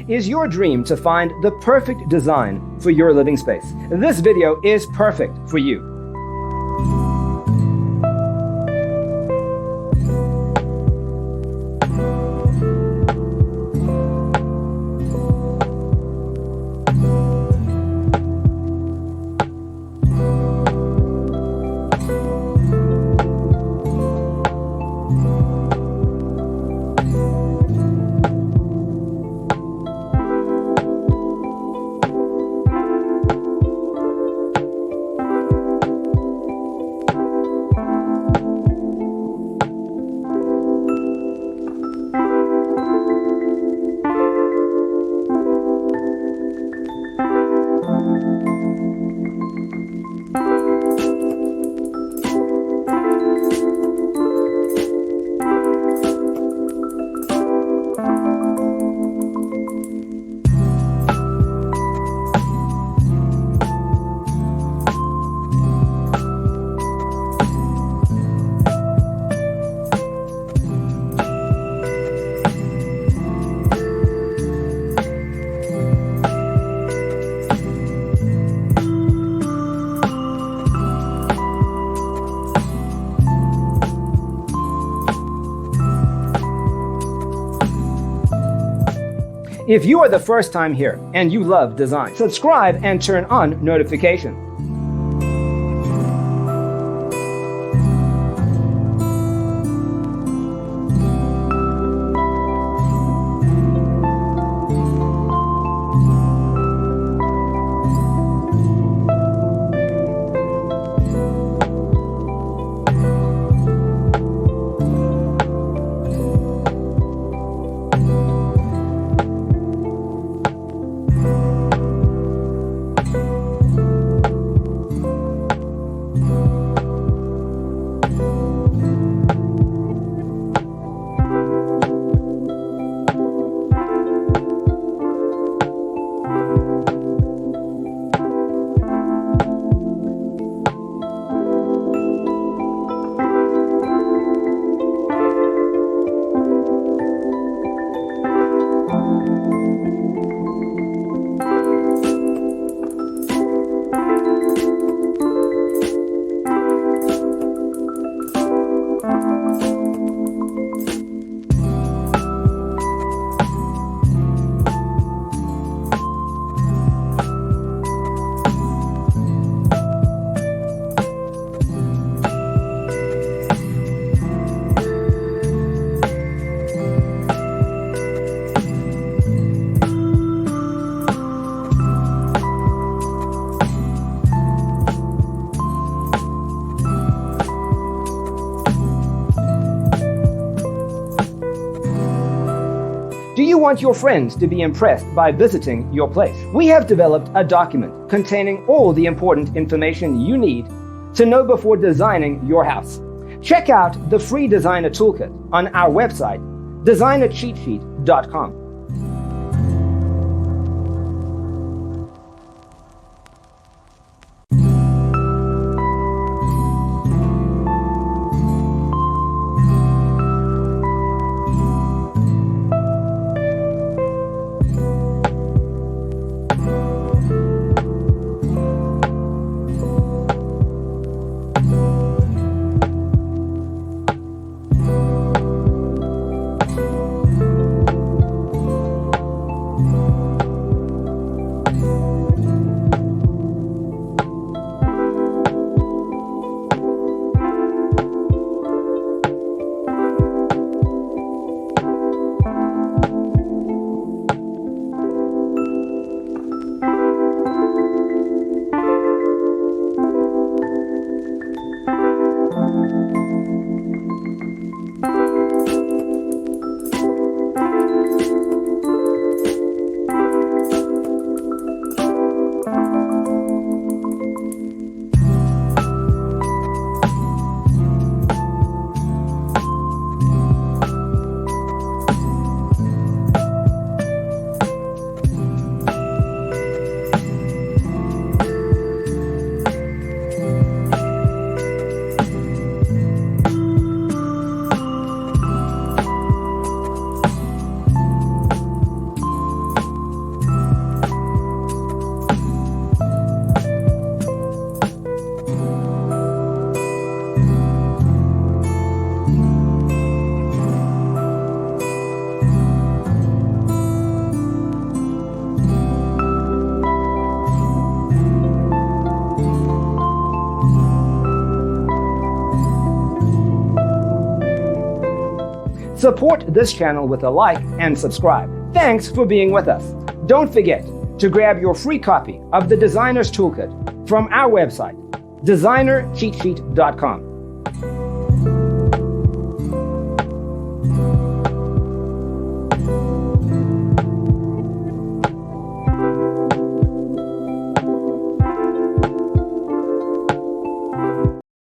Is your dream to find the perfect design for your living space? This video is perfect for you. If you are the first time here and you love design, subscribe and turn on notifications. Do you want your friends to be impressed by visiting your place? We have developed a document containing all the important information you need to know before designing your house. Check out the free designer toolkit on our website, designercheatsheet.com. Support this channel with a like and subscribe. Thanks for being with us. Don't forget to grab your free copy of the Designer's Toolkit from our website, designercheatsheet.com.